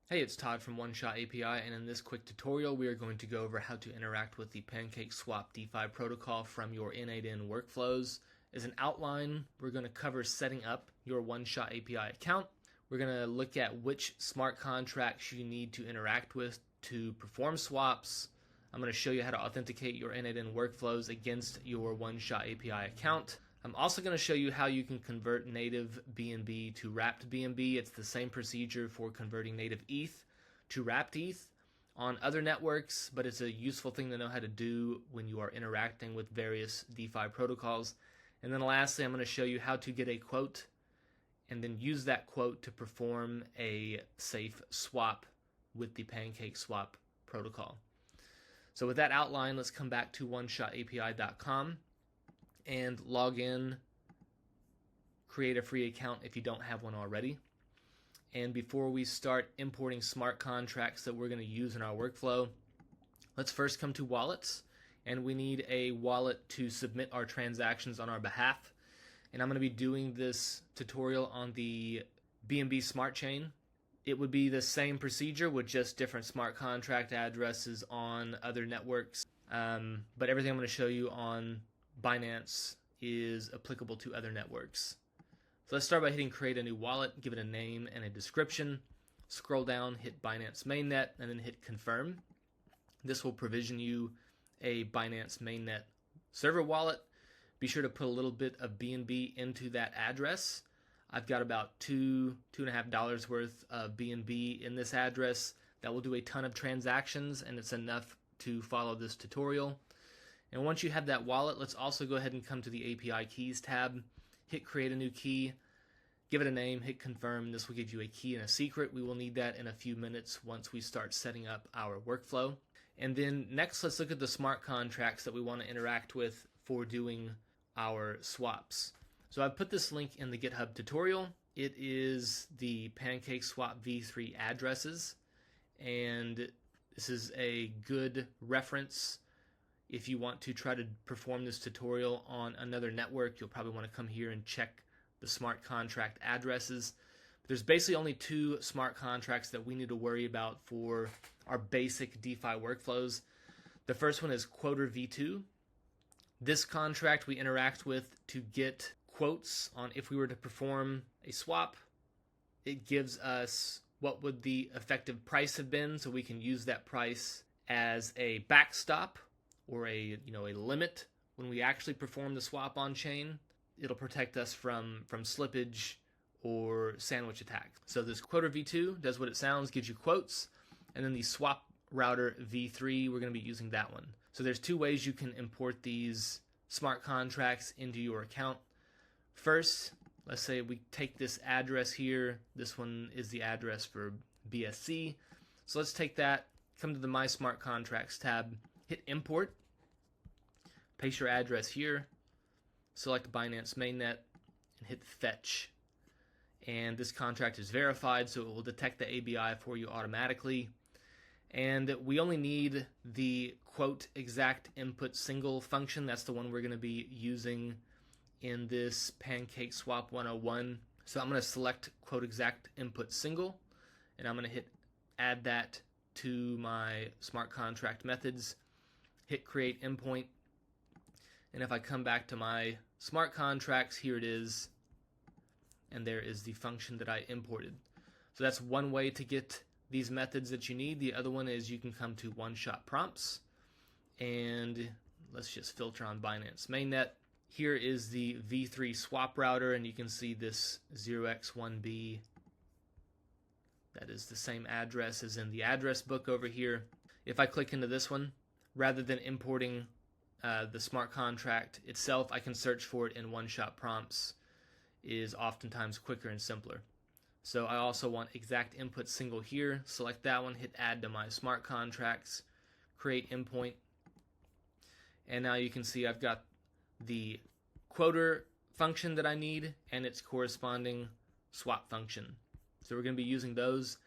Hey, it's Todd from One Shot API, and in this quick tutorial we are going to go over how to interact with the PancakeSwap DeFi protocol from your n8n workflows. As an outline, we're going to cover setting up your One Shot API account. We're going to look at which smart contracts you need to interact with to perform swaps. I'm going to show you how to authenticate your n8n workflows against your One Shot API account. I'm also going to show you how you can convert native BNB to wrapped BNB. It's the same procedure for converting native ETH to wrapped ETH on other networks, but it's a useful thing to know how to do when you are interacting with various DeFi protocols. And then lastly, I'm going to show you how to get a quote and then use that quote to perform a safe swap with the PancakeSwap protocol. So with that outline, let's come back to oneshotapi.com. and log in, create a free account if you don't have one already. And before we start importing smart contracts that we're going to use in our workflow, let's first come to wallets, and we need a wallet to submit our transactions on our behalf. And I'm going to be doing this tutorial on the BNB Smart Chain. It would be the same procedure with just different smart contract addresses on other networks, but everything I'm going to show you on Binance is applicable to other networks. So let's start by hitting create a new wallet, give it a name and a description, scroll down, hit Binance mainnet, and then hit confirm. This will provision you a Binance mainnet server wallet. Be sure to put a little bit of BNB into that address. I've got about $2.50 worth of BNB in this address. That will do a ton of transactions, and it's enough to follow this tutorial. And once you have that wallet, let's also go ahead and come to the API Keys tab, hit Create a New Key, give it a name, hit Confirm. This will give you a key and a secret. We will need that in a few minutes once we start setting up our workflow. And then next, let's look at the smart contracts that we want to interact with for doing our swaps. So I've put this link in the GitHub tutorial. It is the PancakeSwap v3 addresses, and this is a good reference. If you want to try to perform this tutorial on another network, you'll probably want to come here and check the smart contract addresses. But there's basically only two smart contracts that we need to worry about for our basic DeFi workflows. The first one is Quoter V2. This contract we interact with to get quotes on if we were to perform a swap. It gives us what would the effective price have been, so we can use that price as a backstop or a limit when we actually perform the swap on chain. It'll protect us from slippage or sandwich attack. So this Quoter V2 does what it sounds, gives you quotes, and then the swap router V3, we're going to be using that one. So there's two ways you can import these smart contracts into your account. First, let's say we take this address here. This one is the address for BSC. So let's take that, come to the My Smart Contracts tab, hit import, paste your address here, select Binance mainnet, and hit fetch. And this contract is verified, so it will detect the ABI for you automatically. And we only need the quote exact input single function. That's the one we're going to be using in this PancakeSwap 101. So I'm going to select quote exact input single, and I'm going to hit add that to my smart contract methods, hit create endpoint, and if I come back to my smart contracts, here it is, and there is the function that I imported. So that's one way to get these methods that you need. The other one is you can come to one-shot prompts, and let's just filter on Binance mainnet. Here is the V3 swap router, and you can see this 0x1b. That is the same address as in the address book over here. If I click into this one, rather than importing the smart contract itself, I can search for it in one-shot prompts. Is oftentimes quicker and simpler. So I also want exact input single here. Select that one, hit add to my smart contracts, create endpoint, and now you can see I've got the quoter function that I need and its corresponding swap function. So we're going to be using those,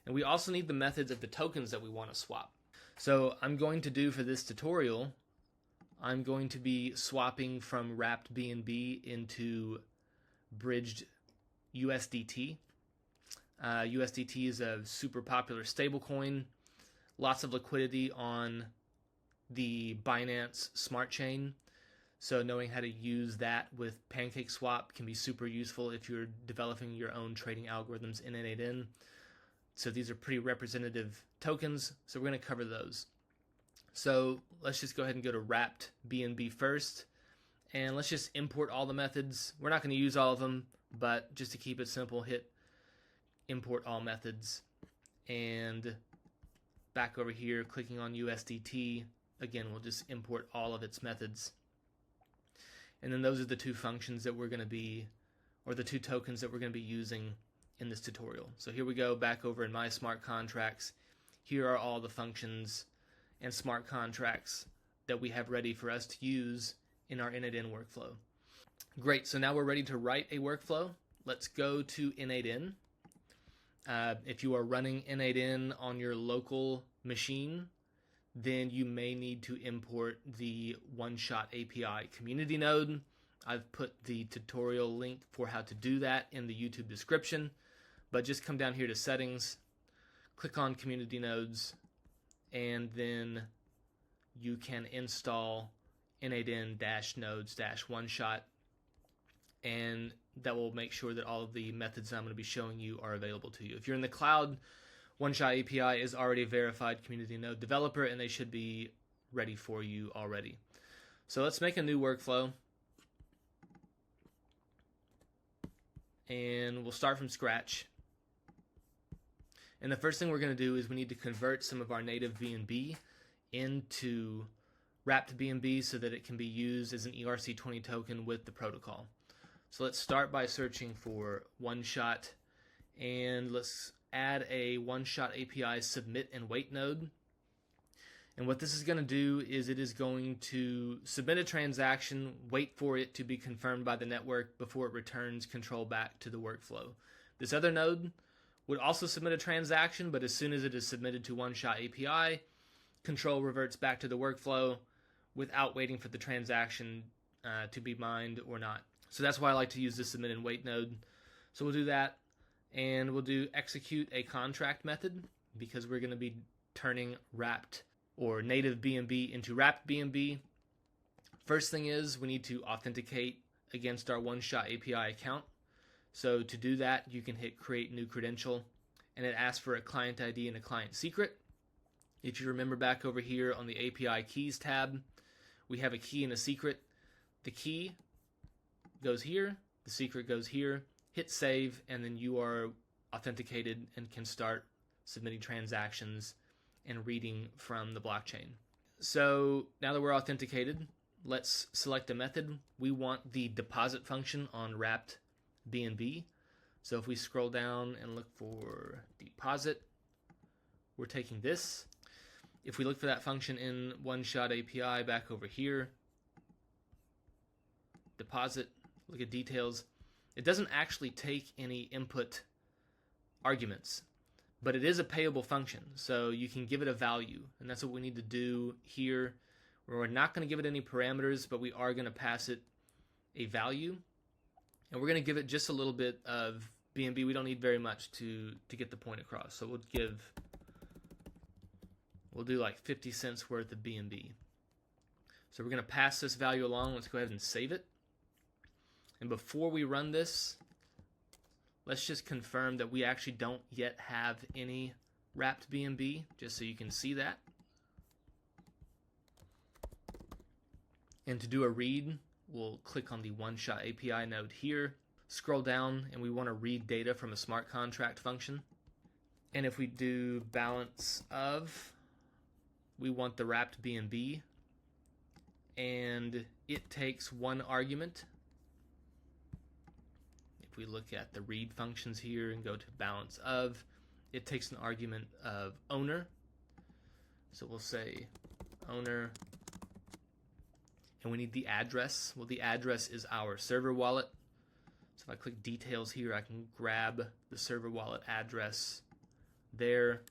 and we also need the methods of the tokens that we want to swap. So I'm going to do for this tutorial, I'm going to be swapping from wrapped BNB into bridged USDT. USDT is a super popular stablecoin. Lots of liquidity on the Binance Smart Chain. So knowing how to use that with PancakeSwap can be super useful if you're developing your own trading algorithms in n8n. So these are pretty representative tokens, so we're going to cover those. So let's just go ahead and go to wrapped BNB first, and let's just import all the methods. We're not going to use all of them, but just to keep it simple, hit import all methods, and back over here, clicking on USDT, again, we'll just import all of its methods. And then those are the two functions that we're going to be, or the two tokens that we're going to be using in this tutorial. So here we go, back over in my smart contracts. Here are all the functions and smart contracts that we have ready for us to use in our n8n workflow. Great, so now we're ready to write a workflow. Let's go to n8n. If you are running n8n on your local machine, then you may need to import the OneShot API community node. I've put the tutorial link for how to do that in the YouTube description, but just come down here to settings, click on community nodes, and then you can install n8n-nodes-OneShot, and that will make sure that all of the methods I'm going to be showing you are available to you. If you're in the cloud, OneShot API is already a verified community node developer, and they should be ready for you already. So let's make a new workflow, and we'll start from scratch. And the first thing we're going to do is we need to convert some of our native BNB into wrapped BNB so that it can be used as an ERC20 token with the protocol. So let's start by searching for OneShot, and let's add a OneShot API submit and wait node. And what this is going to do is it is going to submit a transaction, wait for it to be confirmed by the network before it returns control back to the workflow. This other node would also submit a transaction, but as soon as it is submitted to OneShot API, control reverts back to the workflow without waiting for the transaction to be mined or not. So that's why I like to use the submit and wait node. So we'll do that, and we'll do execute a contract method because we're going to be turning wrapped or native BNB into wrapped BNB. First thing is we need to authenticate against our OneShot API account. So to do that, you can hit create new credential, and it asks for a client ID and a client secret. If you remember back over here on the API keys tab, we have a key and a secret. The key goes here, the secret goes here, hit save, and then you are authenticated and can start submitting transactions and reading from the blockchain. So now that we're authenticated, let's select a method. We want the deposit function on wrapped BNB. So if we scroll down and look for deposit, we're taking this. If we look for that function in OneShot API back over here, deposit, look at details, it doesn't actually take any input arguments, but it is a payable function, so you can give it a value, and that's what we need to do here. We're not going to give it any parameters, but we are going to pass it a value, and we're going to give it just a little bit of BNB. We don't need very much to get the point across, so we'll do like 50 cents worth of BNB. So we're going to pass this value along. Let's go ahead and save it. And before we run this, let's just confirm that we actually don't yet have any wrapped BNB, just so you can see that. And to do a read, we'll click on the OneShot API node here, scroll down, and we want to read data from a smart contract function. And if we do balance of, we want the wrapped BNB, and it takes one argument. If we look at the read functions here and go to balance of, it takes an argument of owner. So we'll say owner, and we need the address. Well, the address is our server wallet. So if I click details here, I can grab the server wallet address there,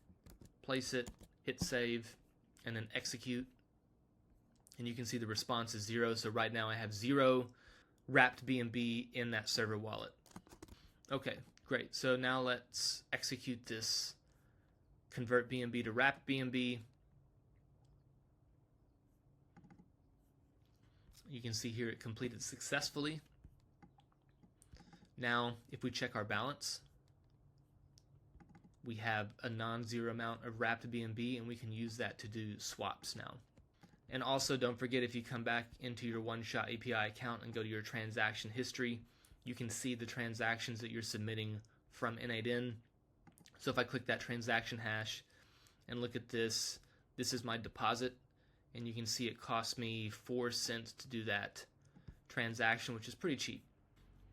place it, hit save, and then execute. And you can see the response is 0. So right now I have 0 wrapped BNB in that server wallet. Okay, Great, so now let's execute this convert BNB to wrapped BNB. You can see here it completed successfully. Now, if we check our balance, we have a non-zero amount of wrapped BNB, and we can use that to do swaps now. And also, don't forget, if you come back into your One-Shot API account and go to your transaction history, you can see the transactions that you're submitting from n8n. So if I click that transaction hash and look at this, this is my deposit, and you can see it cost me 4 cents to do that transaction, which is pretty cheap.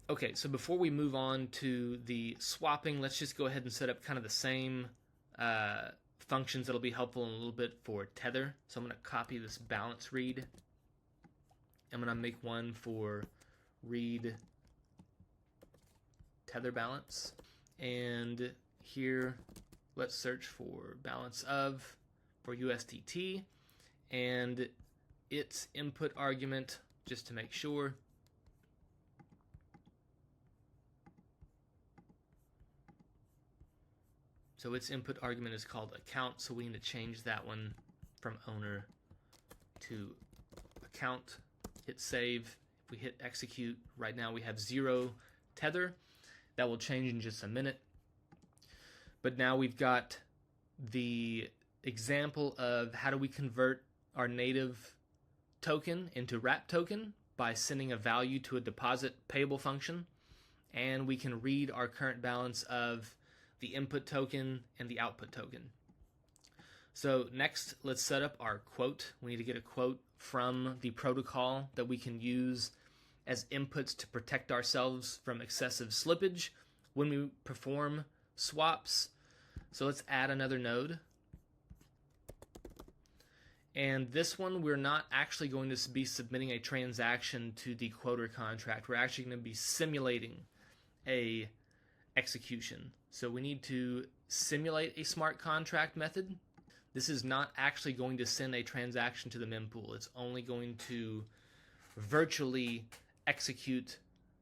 Okay, so before we move on to the swapping, let's just go ahead and set up kind of the same functions that'll be helpful in a little bit for Tether. So I'm going to copy this balance read. I'm going to make one for read Tether balance. And here, let's search for balance of for USDT and its input argument, just to make sure. So its input argument is called account, so we need to change that one from owner to account. Hit save. If we hit execute, right now we have 0 Tether. That will change in just a minute. But now we've got the example of how do we convert our native token into wrapped token by sending a value to a deposit payable function. And we can read our current balance of the input token and the output token. So next, let's set up our quote. We need to get a quote from the protocol that we can use as inputs to protect ourselves from excessive slippage when we perform swaps. So let's add another node. And this one, we're not actually going to be submitting a transaction to the quoter contract. We're actually going to be simulating a execution. So we need to simulate a smart contract method. This is not actually going to send a transaction to the mempool. It's only going to virtually execute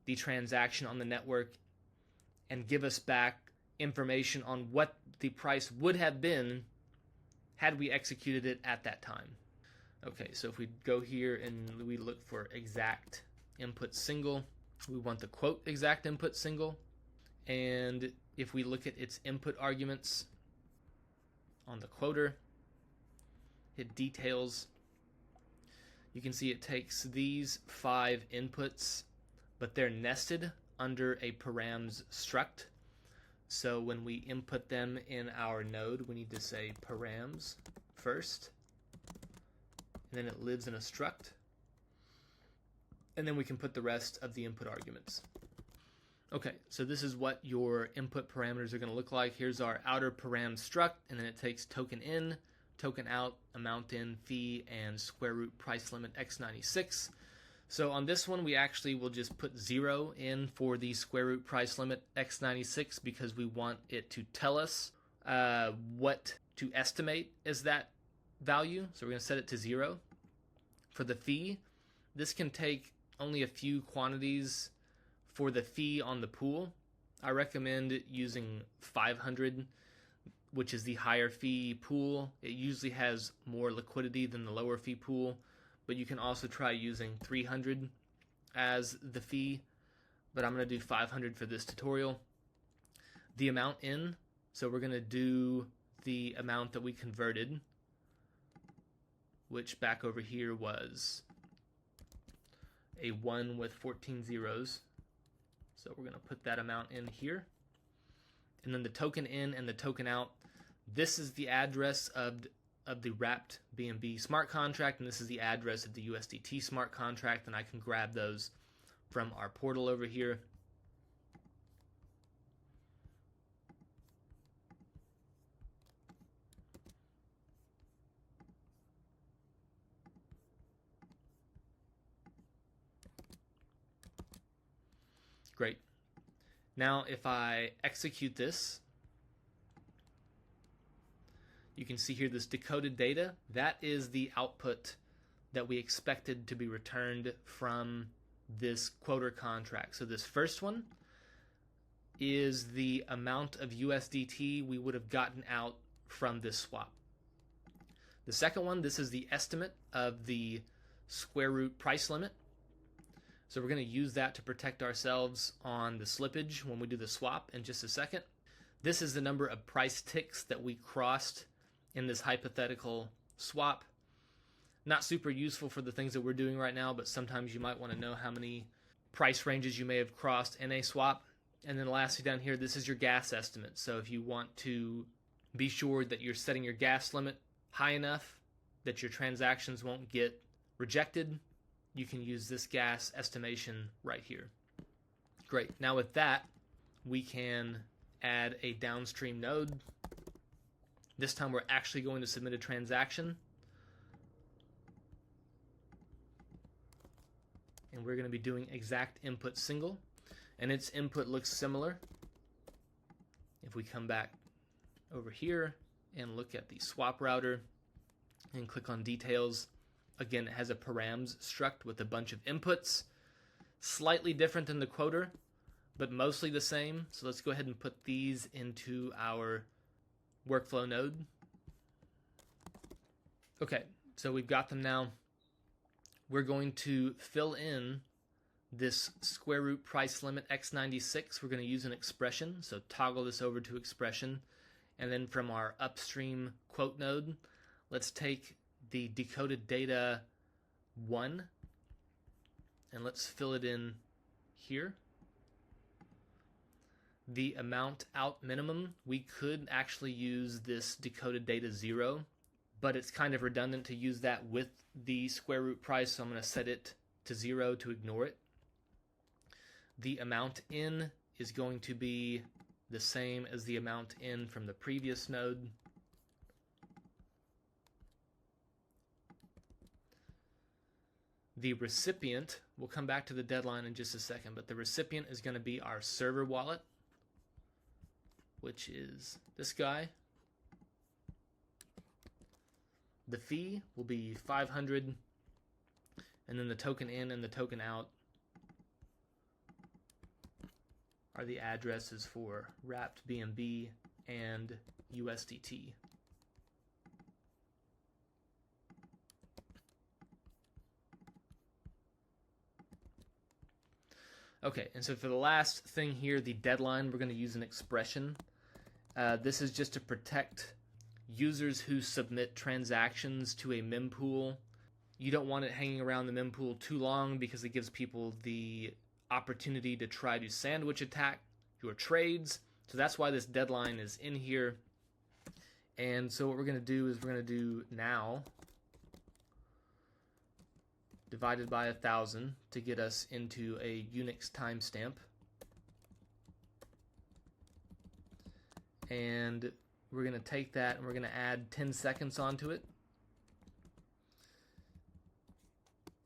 the transaction on the network and give us back information on what the price would have been had we executed it at that time. Okay, so if we go here and we look for exact input single, we want the quote exact input single. And if we look at its input arguments on the quoter, hit details, you can see it takes these 5 inputs, but they're nested under a params struct. So when we input them in our node, we need to say params first, and then it lives in a struct, and then we can put the rest of the input arguments. Okay, so this is what your input parameters are going to look like. Here's our outer param struct, and then it takes token in, token out, amount in, fee, and square root price limit x96. So on this one, we actually will just put 0 in for the square root price limit x96 because we want it to tell us what to estimate as that value. So we're going to set it to 0. For the fee, this can take only a few quantities for the fee on the pool. I recommend using 500, which is the higher fee pool. It usually has more liquidity than the lower fee pool, but you can also try using 300 as the fee, but I'm going to do 500 for this tutorial. The amount in, so we're going to do the amount that we converted, which back over here was a 1 with 14 zeros. So we're going to put that amount in here. And then the token in and the token out, this is the address of the wrapped BNB smart contract, and this is the address of the USDT smart contract, and I can grab those from our portal over here. Great. Now if I execute this, you can see here this decoded data. That is the output that we expected to be returned from this quoter contract. So this first one, is the amount of USDT we would have gotten out from this swap. The second one, this is the estimate of the square root price limit. So we're going to use that to protect ourselves on the slippage when we do the swap in just a second. This is the number of price ticks that we crossed in this hypothetical swap. Not super useful for the things that we're doing right now, but sometimes you might want to know how many price ranges you may have crossed in a swap. And then lastly down here, this is your gas estimate. So if you want to be sure that you're setting your gas limit high enough that your transactions won't get rejected, you can use this gas estimation right here. Great. Now with that, we can add a downstream node. This time we're actually going to submit a transaction. And we're going to be doing exact input single. And its input looks similar. If we come back over here and look at the swap router and click on details, again, it has a params struct with a bunch of inputs. Slightly different than the quoter, but mostly the same. So let's go ahead and put these into our workflow node. Okay, so we've got them now. We're going to fill in this square root price limit x96. We're going to use an expression, so toggle this over to expression. And then from our upstream quote node, let's take the decoded data 1 and let's fill it in here. The amount out minimum, we could actually use this decoded data 0, but it's kind of redundant to use that with the square root price, so I'm going to set it to 0 to ignore it. The amount in is going to be the same as the amount in from the previous node. The recipient, we'll come back to the deadline in just a second, but the recipient is going to be our server wallet, which is this guy. The fee will be 500, and then the token in and the token out are the addresses for wrapped BNB and USDT. Okay, and so for the last thing here, the deadline, we're going to use an expression. This is just to protect users who submit transactions to a mempool. You don't want it hanging around the mempool too long because it gives people the opportunity to try to sandwich attack your trades. So that's why this deadline is in here. And so what we're going to do is we're going to do now divided by 1,000 to get us into a Unix timestamp. And we're going to take that and we're going to add 10 seconds onto it.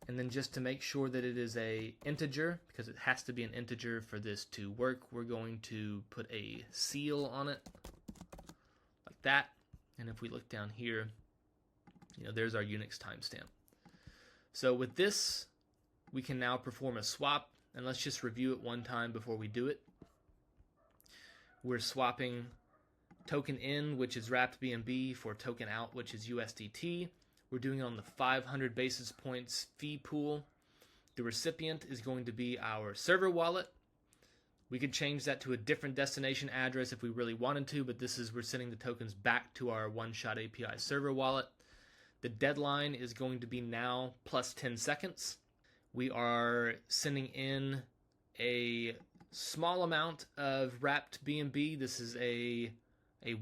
And then just to make sure that it is a integer, because it has to be an integer for this to work, we're going to put a seal on it like that. And if we look down here, there's our Unix timestamp. So with this, we can now perform a swap, and let's just review it one time before we do it. We're swapping token in, which is wrapped BNB, for token out, which is USDT. We're doing it on the 500 basis points fee pool. The recipient is going to be our server wallet. We could change that to a different destination address if we really wanted to, but we're sending the tokens back to our one-shot API server wallet. The deadline is going to be now plus 10 seconds. We are sending in a small amount of wrapped BNB. This is a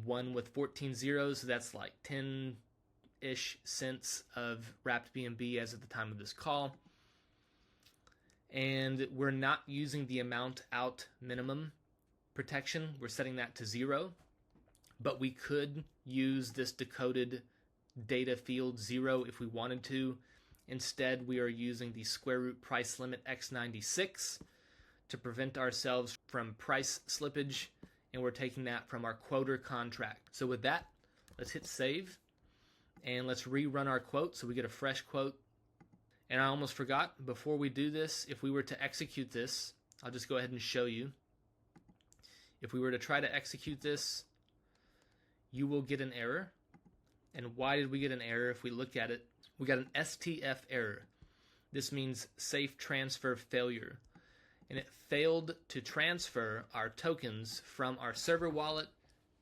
1 with 14 zeros, so that's like 10-ish cents of wrapped BNB as of the time of this call. And we're not using the amount out minimum protection. We're setting that to 0, but we could use this decoded data field 0 if we wanted to. Instead, we are using the square root price limit x96 to prevent ourselves from price slippage, and we're taking that from our quoter contract. So with that, let's hit save, and let's rerun our quote so we get a fresh quote. And I almost forgot, before we do this, if we were to execute this, I'll just go ahead and show you. If we were to try to execute this, you will get an error. And why did we get an error? If we look at it, we got an STF error. This means safe transfer failure. And it failed to transfer our tokens from our server wallet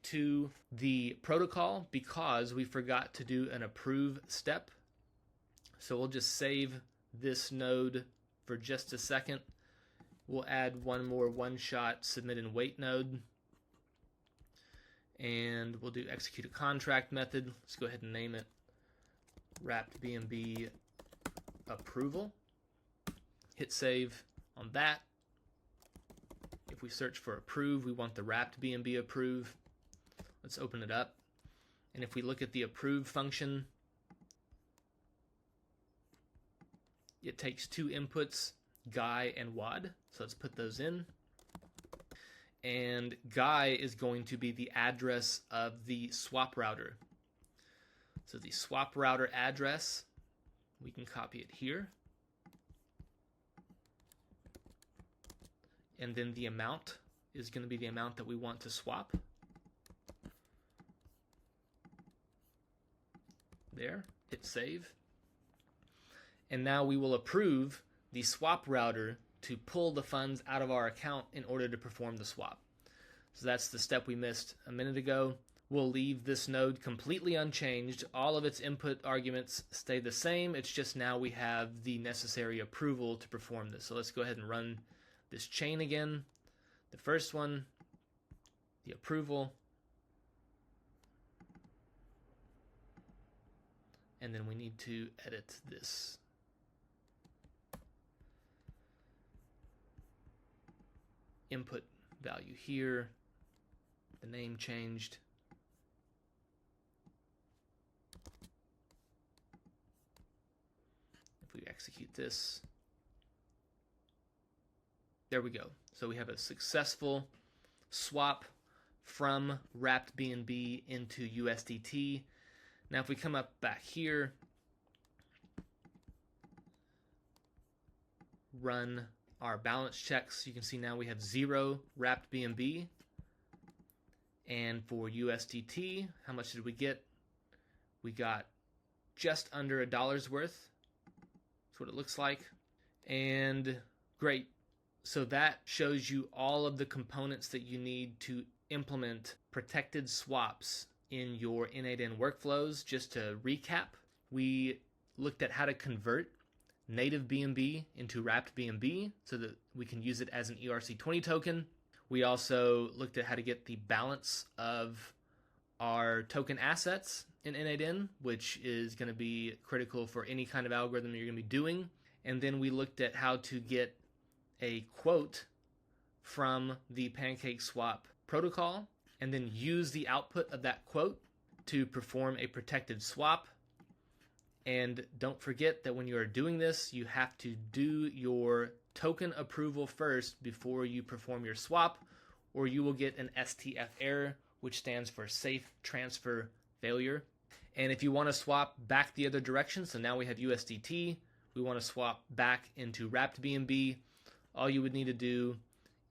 to the protocol because we forgot to do an approve step. So we'll just save this node for just a second. We'll add one more one-shot submit and wait node. And we'll do execute a contract method. Let's go ahead and name it wrapped BNB approval. Hit save on that. If we search for approve, we want the wrapped BNB approve. Let's open it up. And if we look at the approve function, it takes two inputs, Guy and WAD. So let's put those in. And Guy is going to be the address of the swap router. So the swap router address, we can copy it here. And then the amount is going to be the amount that we want to swap. There, hit save. And now we will approve the swap router to pull the funds out of our account in order to perform the swap. So that's the step we missed a minute ago. We'll leave this node completely unchanged. All of its input arguments stay the same. It's just now we have the necessary approval to perform this. So let's go ahead and run this chain again. The first one, the approval. And then we need to edit this. Input value here, the name changed. If we execute this, there we go. So we have a successful swap from wrapped BNB into USDT. Now if we come up back here, run our balance checks, you can see now we have 0 wrapped BNB. And for USDT, how much did we get? We got just under $1 worth. That's what it looks like. And great. So that shows you all of the components that you need to implement protected swaps in your n8n workflows. Just to recap, we looked at how to convert native BNB into wrapped BNB so that we can use it as an ERC20 token. We also looked at how to get the balance of our token assets in n8n, which is going to be critical for any kind of algorithm you're going to be doing. And then we looked at how to get a quote from the PancakeSwap protocol and then use the output of that quote to perform a protected swap. And don't forget that when you are doing this, you have to do your token approval first before you perform your swap, or you will get an STF error, which stands for safe transfer failure. And if you want to swap back the other direction, so now we have USDT, we want to swap back into wrapped BNB, all you would need to do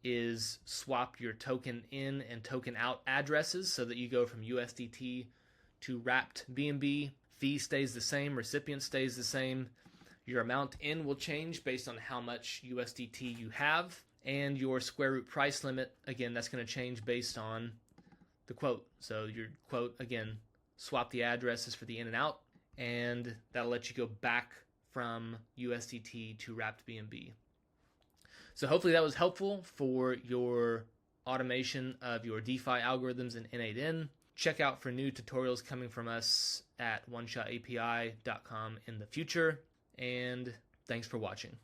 is swap your token in and token out addresses so that you go from USDT to wrapped BNB. Fee stays the same, recipient stays the same. Your amount in will change based on how much USDT you have, and your square root price limit, again, that's going to change based on the quote. So your quote, again, swap the addresses for the in and out, and that'll let you go back from USDT to wrapped BNB. So hopefully that was helpful for your automation of your DeFi algorithms in n8n. Check out for new tutorials coming from us at oneshotapi.com in the future, and thanks for watching.